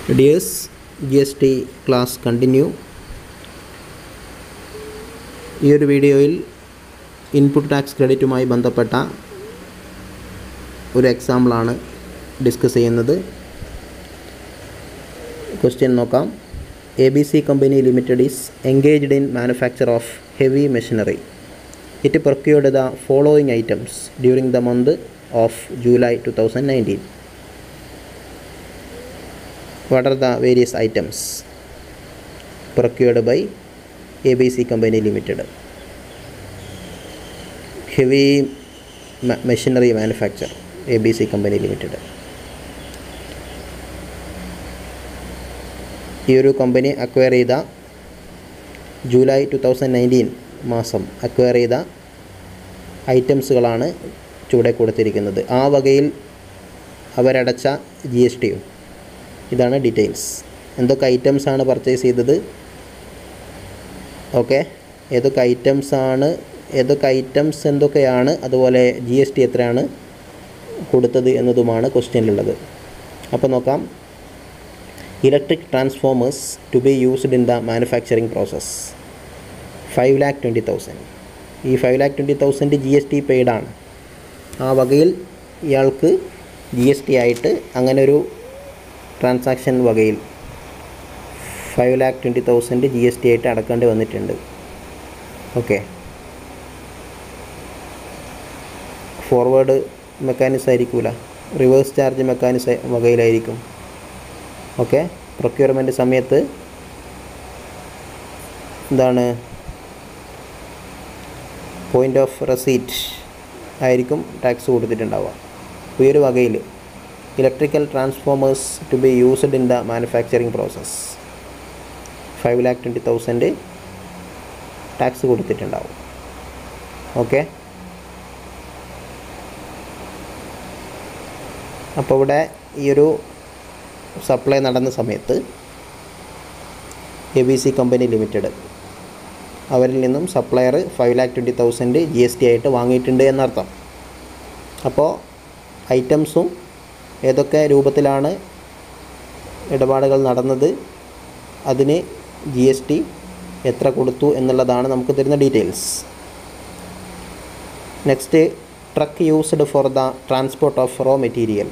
Dears, GST class continue. ഈ ഒരു വീഡിയോയിൽ ഇൻപുട്ട് ടാക്സ് ക്രെഡിറ്റുമായി ബന്ധപ്പെട്ട ഒരു എക്സാമ്പിളാണ് ഡിസ്കസ് ചെയ്യുന്നത്. ക്വസ്റ്റ്യൻ നോക്കാം. ABC Company Limited is engaged in manufacture of heavy machinery. It procured the following items during the month of July 2019. What are the various items procured by ABC Company Limited? Heavy machinery manufacture, ABC Company Limited. ഈ ഒരു company acquire ചെയ്ത July 2019 മാസം acquire ചെയ്ത ഐറ്റംസുകളാണ് ചുവടെ കൊടുത്തിരിക്കുന്നത്. ആ വകയിൽ അവരടച്ച GSTയും ഇതാണ് ഡീറ്റെയിൽസ്. എന്തൊക്കെ ഐറ്റംസാണ് പർച്ചേസ് ചെയ്തത്, ഓക്കെ, ഏതൊക്കെ ഐറ്റംസ് എന്തൊക്കെയാണ്, അതുപോലെ GST എത്രയാണ് കൊടുത്തത് എന്നതുമാണ് ക്വസ്റ്റ്യനിലുള്ളത്. അപ്പോൾ നോക്കാം. Electric transformers to be used in the manufacturing process 5,20,000. ഈ 5,20,000 GST പെയ്ഡാണ്. ആ വകയിൽ ഇയാൾക്ക് GST ആയിട്ട് അങ്ങനെ ഒരു ട്രാൻസാക്ഷൻ വകയിൽ 5,20,000 GST ആയിട്ട് അടക്കേണ്ടി വന്നിട്ടുണ്ട്. ഓക്കെ, ഫോർവേഡ് മെക്കാനിസം ആയിരിക്കില്ല, റിവേഴ്സ് ചാർജ് മെക്കാനിസം വകയിലായിരിക്കും. ഓക്കെ, പ്രൊക്യൂർമെൻറ്റ് സമയത്ത് എന്താണ് പോയിൻ്റ് ഓഫ് റെസീറ്റ് ആയിരിക്കും ടാക്സ് കൊടുത്തിട്ടുണ്ടാവുക. ഈ ഒരു വകയിൽ electrical transformers to be used in the manufacturing process 5,20,000 tax കൊടുത്തിട്ടുണ്ടാവും. ഓക്കെ, അപ്പോൾ ഇവിടെ ഈ ഒരു സപ്ലൈ നടന്ന സമയത്ത് ABC കമ്പനി ലിമിറ്റഡ് അവരിൽ നിന്നും സപ്ലയർ 5,20,000 GST ആയിട്ട് വാങ്ങിയിട്ടുണ്ട് എന്നർത്ഥം. അപ്പോൾ ഐറ്റംസും ഏതൊക്കെ രൂപത്തിലാണ് ഇടപാടുകൾ നടന്നത്, അതിന് GST എത്ര കൊടുത്തു എന്നുള്ളതാണ് നമുക്ക് തരുന്ന details. Next, truck used for the transport of raw material,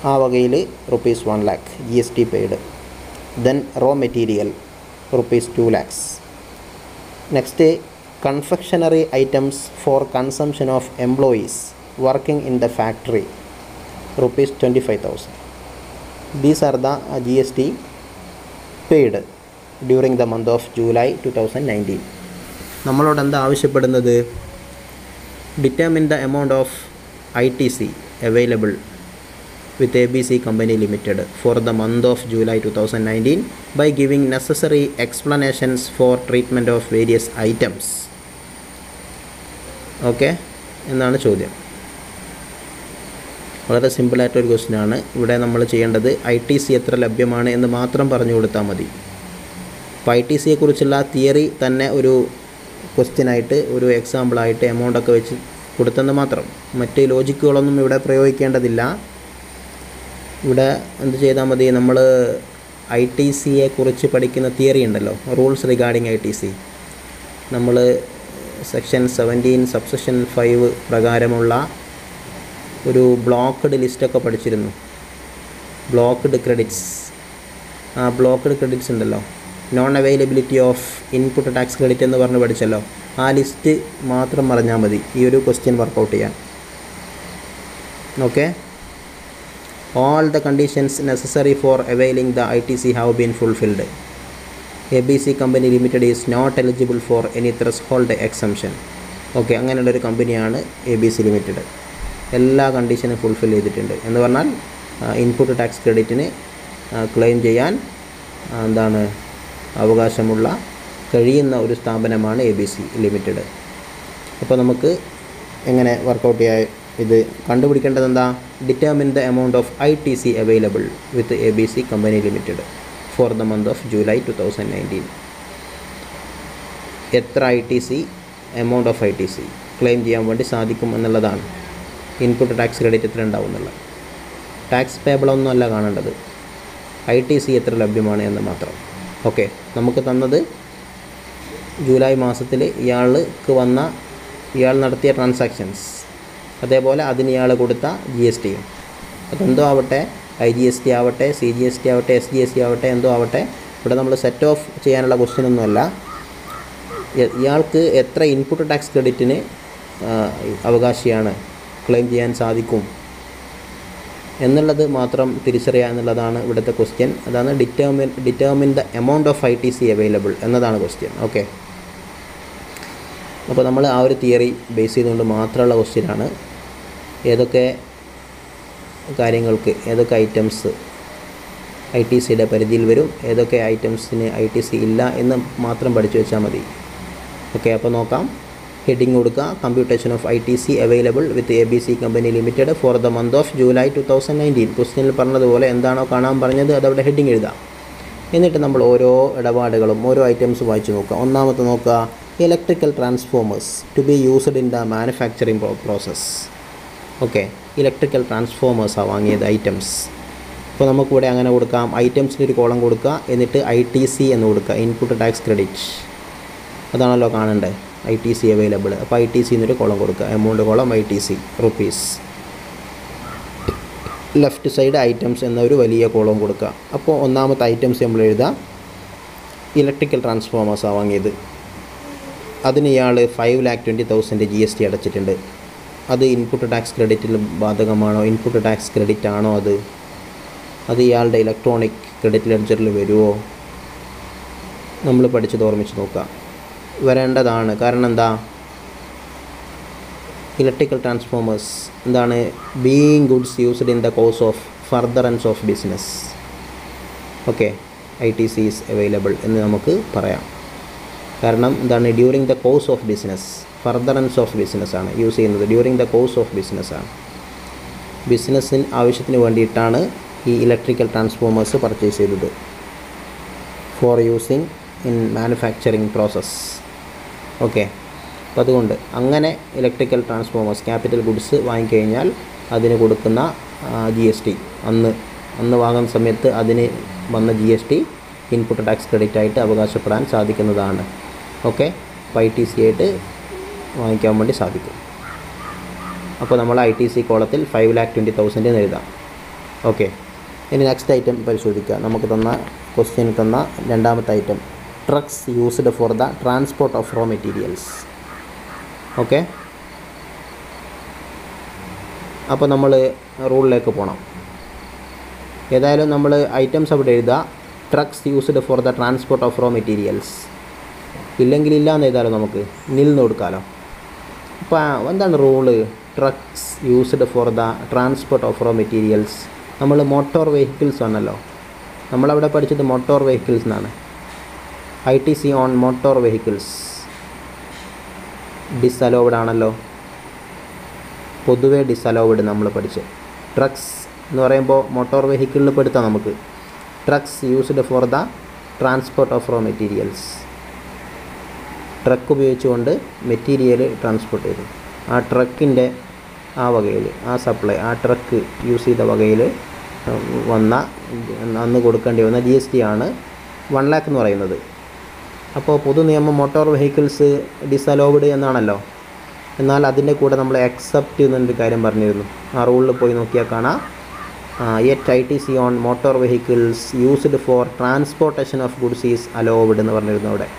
ആ വകയിൽ ₹1 lakh GST paid. Then raw material ₹2 lakhs. Next, confectionery items for consumption of employees working in the factory ₹25,000. These are the GST paid during the month of July 2019. നമ്മളോട് എന്താ ആവശ്യപ്പെടുന്നത്? Determine the amount of ITC available with ABC Company Limited for the month of July 2019 by giving necessary explanations for treatment of various items. Okay എന്നാണ് ചോദ്യം. വളരെ സിമ്പിളായിട്ടൊരു ക്വസ്റ്റ്യനാണ്. ഇവിടെ നമ്മൾ ചെയ്യേണ്ടത് ITC എത്ര ലഭ്യമാണ് എന്ന് മാത്രം പറഞ്ഞു കൊടുത്താൽ മതി. അപ്പോൾ ITCയെക്കുറിച്ചുള്ള തിയറി തന്നെ ഒരു ക്വസ്റ്റ്യനായിട്ട്, ഒരു എക്സാമ്പിളായിട്ട് എമൗണ്ടൊക്കെ വെച്ച് കൊടുത്തെന്ന് മാത്രം. മറ്റ് ലോജിക്കുകളൊന്നും ഇവിടെ പ്രയോഗിക്കേണ്ടതില്ല. ഇവിടെ എന്ത് ചെയ്താൽ മതി, നമ്മൾ ITCയെക്കുറിച്ച് പഠിക്കുന്ന തിയറി ഉണ്ടല്ലോ, റൂൾസ് റിഗാർഡിങ് ITC, നമ്മൾ സെക്ഷൻ 17 സബ്സെക്ഷൻ 5 പ്രകാരമുള്ള ഒരു ബ്ലോക്ക്ഡ് ലിസ്റ്റൊക്കെ പഠിച്ചിരുന്നു. ബ്ലോക്ക്ഡ് ക്രെഡിറ്റ്സ്, ആ ബ്ലോക്ക്ഡ് ക്രെഡിറ്റ്സ് ഉണ്ടല്ലോ, non availability of input tax credit എന്ന് പറഞ്ഞ് പഠിച്ചല്ലോ. ആ ലിസ്റ്റ് മാത്രം പറഞ്ഞാൽ മതി ഈ ഒരു ക്വസ്റ്റ്യൻ വർക്കൗട്ട് ചെയ്യാൻ. Okay, all the conditions necessary for availing the ITC have been fulfilled. ABC Company Limited is not eligible for any threshold exemption. Okay, അങ്ങനെയുള്ളൊരു കമ്പനിയാണ് ABC ലിമിറ്റഡ്. എല്ലാ കണ്ടീഷനും ഫുൾഫിൽ ചെയ്തിട്ടുണ്ട് എന്ന് പറഞ്ഞാൽ ഇൻപുട്ട് ടാക്സ് ക്രെഡിറ്റിന് ക്ലെയിം ചെയ്യാൻ എന്താണ് അവകാശമുള്ള കഴിയുന്ന ഒരു സ്ഥാപനമാണ് ABC ലിമിറ്റഡ്. അപ്പോൾ നമുക്ക് എങ്ങനെ വർക്കൗട്ട് ചെയ്യാൻ ഇത് കണ്ടുപിടിക്കേണ്ടത് എന്താ? Determine the amount of ITC available with ABC company limited for the month of July 2019. എത്ര ITC, amount of ITC claim ചെയ്യാൻ വേണ്ടി സാധിക്കും എന്നുള്ളതാണ്. ഇൻപുട്ട് ടാക്സ് ക്രെഡിറ്റ് എത്ര ഉണ്ടാവും എന്നുള്ളത്. ടാക്സ് പേബിൾ ഒന്നും അല്ല കാണേണ്ടത്, ITC എത്ര ലഭ്യമാണ് എന്ന് മാത്രം. ഓക്കെ, നമുക്ക് തന്നത് ജൂലൈ മാസത്തിൽ ഇയാൾ നടത്തിയ ട്രാൻസാക്ഷൻസ്, അതേപോലെ അതിന് ഇയാൾ കൊടുത്ത GST. അതെന്തോ ആവട്ടെ, IGST ആവട്ടെ, CGST ആവട്ടെ, SGST ആവട്ടെ, എന്തോ ആവട്ടെ, ഇവിടെ നമ്മൾ സെറ്റ് ഓഫ് ചെയ്യാനുള്ള ക്വസ്റ്റ്യനൊന്നുമല്ല. ഇയാൾക്ക് എത്ര ഇൻപുട്ട് ടാക്സ് ക്രെഡിറ്റിന് അവകാശിയാണ്, ക്ലെയിം ചെയ്യാൻ സാധിക്കും എന്നുള്ളത് മാത്രം തിരിച്ചറിയുക എന്നുള്ളതാണ് ഇവിടുത്തെ ക്വസ്റ്റ്യൻ. അതാണ് determine the amount of ITC available എന്നതാണ് ക്വസ്റ്റ്യൻ. ഓക്കെ, അപ്പോൾ നമ്മൾ ആ ഒരു തിയറി ബേസ് ചെയ്തുകൊണ്ട് മാത്രമുള്ള ക്വസ്റ്റ്യനാണ്. ഏതൊക്കെ കാര്യങ്ങൾക്ക്, ഏതൊക്കെ ഐറ്റംസ് ITCയുടെ പരിധിയിൽ വരും, ഏതൊക്കെ ഐറ്റംസിന് ITC ഇല്ല എന്ന് മാത്രം പഠിച്ചു വെച്ചാൽ മതി. ഓക്കെ, അപ്പോൾ നോക്കാം. ഹെഡിങ് കൊടുക്കുക, computation of ITC available with ABC company limited for the month of July 2019. ക്വസ്റ്റ്യനിൽ പറഞ്ഞതുപോലെ എന്താണോ കാണാൻ പറഞ്ഞത് അതവിടെ ഹെഡിങ് എഴുതാം. എന്നിട്ട് നമ്മൾ ഓരോ ഇടപാടുകളും ഓരോ ഐറ്റംസ് വായിച്ച് നോക്കുക. ഒന്നാമത്തെ നോക്കുക, electrical transformers to be used in the manufacturing process. Okay, electrical ട്രാൻസ്ഫോമേഴ്സാണ് വാങ്ങിയത് ഐറ്റംസ്. അപ്പോൾ നമുക്കിവിടെ അങ്ങനെ കൊടുക്കാം. ഐറ്റംസിന് ഒരു കോളം കൊടുക്കുക, എന്നിട്ട് ITC എന്ന് കൊടുക്കുക, ഇൻപുട്ട് ടാക്സ് ക്രെഡിറ്റ്. അതാണല്ലോ കാണേണ്ടത്, ITC അവൈലബിൾ. അപ്പോൾ ITC എന്നൊരു കോളം കൊടുക്കുക, amount column ITC rupees. Left side items എന്നൊരു വലിയ കോളം കൊടുക്കുക. അപ്പോൾ ഒന്നാമത്തെ ഐറ്റംസ് നമ്മൾ എഴുതാം, ഇലക്ട്രിക്കൽ ട്രാൻസ്ഫോമേഴ്സാണ് വാങ്ങിയത്. അതിന് ഇയാൾ 5,20,000 GST അടച്ചിട്ടുണ്ട്. അത് ഇൻപുട്ട് ടാക്സ് ക്രെഡിറ്റിൽ ബാധകമാണോ, ഇൻപുട്ട് ടാക്സ് ക്രെഡിറ്റ് ആണോ, അത് ഇയാളുടെ ഇലക്ട്രോണിക് ക്രെഡിറ്റ് ലെഡ്ജറിൽ വരുമോ, നമ്മൾ പഠിച്ചത് ഓർമ്മിച്ച് നോക്കുക. വരേണ്ടതാണ്. കാരണം എന്താ, ഇലക്ട്രിക്കൽ ട്രാൻസ്ഫോമേഴ്സ് എന്താണ്, being goods used in the course of furtherance of business. Okay, ITC is available എന്ന് നമുക്ക് പറയാം. കാരണം എന്താണ്, during the course of business, furtherance of ബിസിനസ്സാണ് യൂസ് ചെയ്യുന്നത്. ഡ്യൂറിങ് ദ കോഴ്സ് ഓഫ് ബിസിനസ്സാണ്, ബിസിനസ്സിന് ആവശ്യത്തിന് വേണ്ടിയിട്ടാണ് ഈ ഇലക്ട്രിക്കൽ ട്രാൻസ്ഫോമേഴ്സ് പർച്ചേസ് ചെയ്തത്. Four using in manufacturing process. Okay, അപ്പോൾ അതുകൊണ്ട് അങ്ങനെ ഇലക്ട്രിക്കൽ ട്രാൻസ്ഫോമേഴ്സ് ക്യാപിറ്റൽ ഗുഡ്സ് വാങ്ങിക്കഴിഞ്ഞാൽ അതിന് കൊടുക്കുന്ന GST, അന്ന് വാങ്ങുന്ന സമയത്ത് അതിന് വന്ന GST ഇൻപുട്ട് ടാക്സ് ക്രെഡിറ്റ് ആയിട്ട് അവകാശപ്പെടാൻ സാധിക്കുന്നതാണ്. ഓക്കെ, അപ്പോൾ ITC ആയിട്ട് വാങ്ങിക്കാൻ വേണ്ടി സാധിക്കും. അപ്പോൾ നമ്മൾ ITC കോളത്തിൽ 5,20,000 എന്ന് എഴുതാം. ഓക്കെ, ഇനി നെക്സ്റ്റ് ഐറ്റം പരിശോധിക്കുക. നമുക്ക് തന്ന ക്വസ്റ്റ്യൻ തന്ന രണ്ടാമത്തെ item, trucks used for the transport of raw materials. Okay, അപ്പോൾ നമ്മൾ റൂളിലേക്ക് പോകണം. ഏതായാലും നമ്മൾ ഐറ്റംസ് അവിടെ എഴുതുക, trucks used for the transport of raw materials. ഇല്ലെങ്കിൽ ഇല്ലയെന്ന് എഴുതാലോ, നമുക്ക് നിൽന്ന് കൊടുക്കാമല്ലോ. അപ്പോൾ എന്താണ് rule, trucks used for the transport of raw materials. നമ്മൾ മോട്ടോർ വെഹിക്കിൾസ് ആണല്ലോ, നമ്മളവിടെ പഠിച്ചത് മോട്ടോർ വെഹിക്കിൾസ് എന്നാണ്. ITC on motor vehicles disallowed ആണല്ലോ, പൊതുവേ ഡിസലൗവ്ഡ് നമ്മൾ പഠിച്ച്. ട്രക്സ് എന്ന് പറയുമ്പോൾ മോട്ടോർ വെഹിക്കിളിൽ പെടുത്താം നമുക്ക്. Trucks used for the transport of raw materials. Truck ഉപയോഗിച്ചുകൊണ്ട് മെറ്റീരിയൽ ട്രാൻസ്പോർട്ട് ചെയ്തു. ആ ട്രക്കിൻ്റെ ആ വകയിൽ, ആ സപ്ലൈ, ആ ട്രക്ക് യൂസ് ചെയ്ത വകയിൽ വന്ന അന്ന് കൊടുക്കേണ്ടി വന്ന GST ആണ് 1 lakh എന്ന് പറയുന്നത്. അപ്പോൾ പൊതു നിയമം മോട്ടോർ വെഹിക്കിൾസ് ഡിസലൗവ്ഡ് എന്നാണല്ലോ. എന്നാൽ അതിൻ്റെ കൂടെ നമ്മൾ എക്സെപ്റ്റ് എന്നൊരു കാര്യം പറഞ്ഞിരുന്നു. ആ റൂളിൽ പോയി നോക്കിയാൽ കാണാം, yet ITC on motor vehicles used for transportation of goods is allowed എന്ന് പറഞ്ഞിരുന്നു. അവിടെ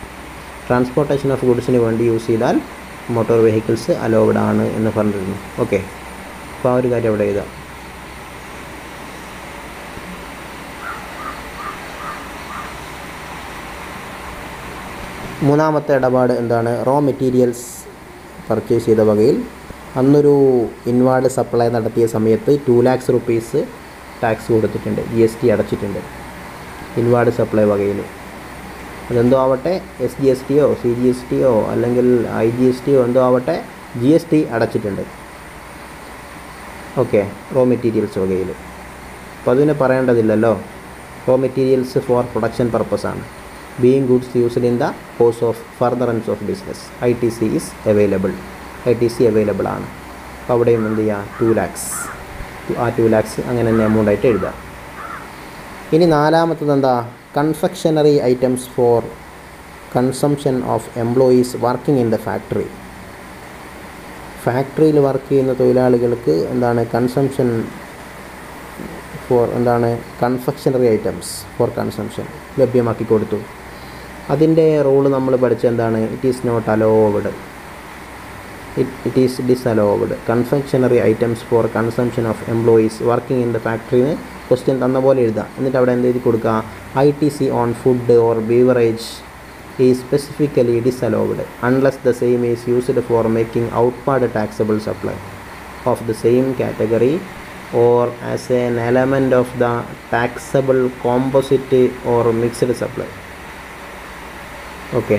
ട്രാൻസ്പോർട്ടേഷൻ ഓഫ് ഗുഡ്സിന് വേണ്ടി യൂസ് ചെയ്താൽ മോട്ടോർ വെഹിക്കിൾസ് അലൗവ്ഡ് ആണ് എന്ന് പറഞ്ഞിരുന്നു. ഓക്കെ, അപ്പോൾ ആ ഒരു കാര്യം അവിടെ എഴുതാം. മൂന്നാമത്തെ ഇടപാട് എന്താണ്, റോ മെറ്റീരിയൽസ് പർച്ചേസ് ചെയ്ത വകയിൽ അന്നൊരു ഇൻവാർഡ് സപ്ലൈ നടത്തിയ സമയത്ത് 2 lakhs rupees ടാക്സ് കൊടുത്തിട്ടുണ്ട്, GST അടച്ചിട്ടുണ്ട് ഇൻവാർഡ് സപ്ലൈ വകയിൽ. അതെന്തോ ആവട്ടെ, SGSTയോ CGSTയോ അല്ലെങ്കിൽ IGSTയോ എന്തോ ആവട്ടെ, GST അടച്ചിട്ടുണ്ട്. ഓക്കെ, റോ മെറ്റീരിയൽസ് വകയിൽ. അപ്പോൾ അതിനെ പറയേണ്ടതില്ലല്ലോ, റോ മെറ്റീരിയൽസ് ഫോർ പ്രൊഡക്ഷൻ പർപ്പസാണ്. Being goods used in the course of furtherance of business. ITC is available. ITC available ആണ്. അപ്പോൾ അവിടെയും എന്ത് ചെയ്യുക, 2 lakhs. ആ 2 lakhs അങ്ങനെ തന്നെ എമൗണ്ട് ആയിട്ട് എഴുതാം. ഇനി നാലാമത്തത് എന്താ? Confectionery items for consumption of employees working in the factory. ഫാക്ടറിയിൽ വർക്ക് ചെയ്യുന്ന തൊഴിലാളികൾക്ക് എന്താണ് കൺസംഷൻ ഫോർ എന്താണ് കൺഫെക്ഷനറി ഐറ്റംസ് ഫോർ കൺസംഷൻ ലഭ്യമാക്കി കൊടുത്തു. അതിൻ്റെ റൂള് നമ്മൾ പഠിച്ച എന്താണ്? It is not allowed, it is disallowed. Confectionery items for consumption of employees working in the ഫാക്ടറിന്ന് ക്വസ്റ്റ്യൻ തന്ന പോലെ എഴുതാം. എന്നിട്ട് അവിടെ എന്ത് എഴുതി കൊടുക്കുക? ITC on food or beverage is specifically disallowed unless the same is used for making outward taxable supply of the same category or as an element of the taxable composite or mixed supply. Okay.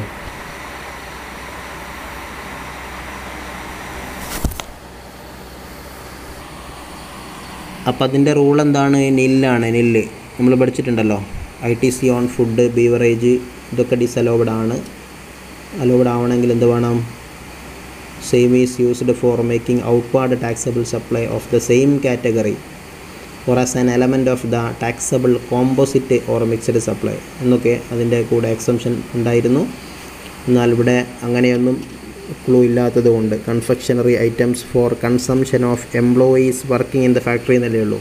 അപ്പോൾ അതിൻ്റെ rule എന്താണ്? നില്ലാണ്. നില്ല് നമ്മൾ പഠിച്ചിട്ടുണ്ടല്ലോ. ITC on food beverage ഇതൊക്കെ ഡിസലോവഡ് ആണ്. അലോവഡ് ആവണമെങ്കിൽ എന്ത് വേണം? Same is used for making outward taxable supply of the same category or as an element of the taxable composite or mixed supply എന്നൊക്കെ അതിൻ്റെ കൂടെ എക്സംഷൻ ഉണ്ടായിരുന്നു. എന്നാൽ ഇവിടെ അങ്ങനെയൊന്നും ക്ലൂ ഇല്ലാത്തത് കൊണ്ട് confectionery items for consumption of employees working in the factory എന്നല്ലേ ഉള്ളൂ.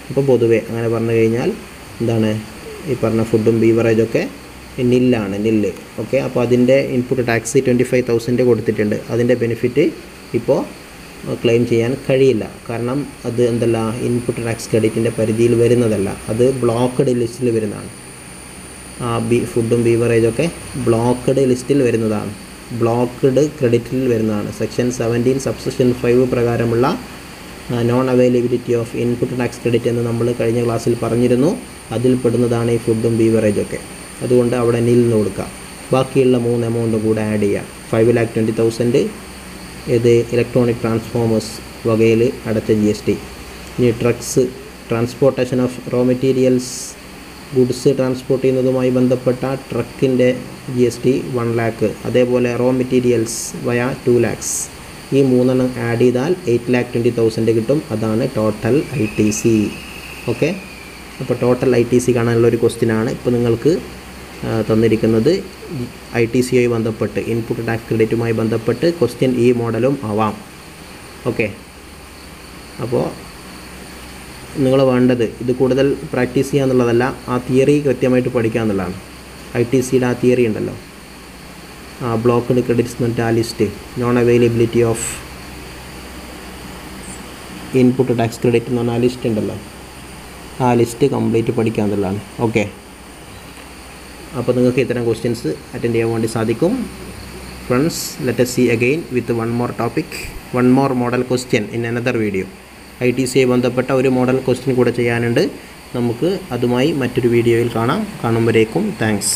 അപ്പോൾ പൊതുവേ അങ്ങനെ പറഞ്ഞു കഴിഞ്ഞാൽ എന്താണ്? ഈ പറഞ്ഞ ഫുഡും ബീവറേജൊക്കെ നില്ലാണ്, നില്ല്. ഓക്കെ. അപ്പോൾ അതിൻ്റെ ഇൻപുട്ട് ടാക്സ് 25,000 കൊടുത്തിട്ടുണ്ട്. അതിൻ്റെ ബെനിഫിറ്റ് ഇപ്പോൾ ക്ലെയിം ചെയ്യാൻ കഴിയില്ല. കാരണം അത് എന്തല്ല, ഇൻപുട്ട് ടാക്സ് ക്രെഡിറ്റിൻ്റെ പരിധിയിൽ വരുന്നതല്ല. അത് ബ്ലോക്ക്ഡ് ലിസ്റ്റിൽ വരുന്നതാണ്. ഫുഡും ബീവറേജൊക്കെ ബ്ലോക്ക്ഡ് ലിസ്റ്റിൽ വരുന്നതാണ്, ബ്ലോക്ക്ഡ് ക്രെഡിറ്റിൽ വരുന്നതാണ്. സെക്ഷൻ 17 സബ്സെക്ഷൻ 5 പ്രകാരമുള്ള non availability of input tax credit എന്ന് നമ്മൾ കഴിഞ്ഞ ക്ലാസ്സിൽ പറഞ്ഞിരുന്നു. അതിൽ പെടുന്നതാണ് ഈ ഫുഡും ബീവറേജൊക്കെ. അതുകൊണ്ട് അവിടെ നിൽന്ന് കൊടുക്കാം. ബാക്കിയുള്ള 3 എമൗണ്ടും കൂടെ ആഡ് ചെയ്യാം. 5,20,000 ഇത് ഇലക്ട്രോണിക് ട്രാൻസ്ഫോമേഴ്സ് വകയിൽ അടച്ച GST. ഇനി trucks, transportation of raw materials, goods transport ചെയ്യുന്നതുമായി ബന്ധപ്പെട്ട ട്രക്കിൻ്റെ GST 1 lakh. അതേപോലെ റോ മെറ്റീരിയൽസ് വയ 2 lakhs. ഈ 3 ആഡ് ചെയ്താൽ 8,20,000 കിട്ടും. അതാണ് ടോട്ടൽ ITC. ഓക്കെ. അപ്പോൾ ടോട്ടൽ ITC കാണാനുള്ള ഒരു ക്വസ്റ്റ്യനാണ് ഇപ്പോൾ നിങ്ങൾക്ക് തന്നിരിക്കുന്നത്. ITCയുമായി ബന്ധപ്പെട്ട് ഇൻപുട്ട് ടാക്സ് ക്രെഡിറ്റുമായി ബന്ധപ്പെട്ട് ക്വസ്റ്റ്യൻ ഈ മോഡലും ആവാം. ഓക്കെ. അപ്പോൾ നിങ്ങൾ വേണ്ടത് ഇത് കൂടുതൽ പ്രാക്ടീസ് ചെയ്യുക എന്നുള്ളതല്ല, ആ തിയറി കൃത്യമായിട്ട് പഠിക്കുക എന്നുള്ളതാണ്. ITCയുടെ ആ തിയറി ഉണ്ടല്ലോ, ബ്ലോക്ക്ഡ് ക്രെഡിറ്റ്സ് എന്ന് പറഞ്ഞിട്ട് ആ list, non availability of input tax credit എന്ന് പറഞ്ഞാൽ ആ ലിസ്റ്റ് ഉണ്ടല്ലോ, ആ ലിസ്റ്റ് കംപ്ലീറ്റ് പഠിക്കുക എന്നുള്ളതാണ്. ഓക്കെ. അപ്പോൾ നിങ്ങൾക്ക് ഇത്തരം ക്വസ്റ്റ്യൻസ് അറ്റൻഡ് ചെയ്യാൻ വേണ്ടി സാധിക്കും. Friends, let us see again with one more topic, one more model question in another video. ITCയെ ബന്ധപ്പെട്ട ഒരു മോഡൽ ക്വസ്റ്റ്യൻ കൂടെ ചെയ്യാനുണ്ട്. നമുക്ക് അതുമായി മറ്റൊരു വീഡിയോയിൽ കാണാം. കാണുമ്പോഴേക്കും താങ്ക്സ്.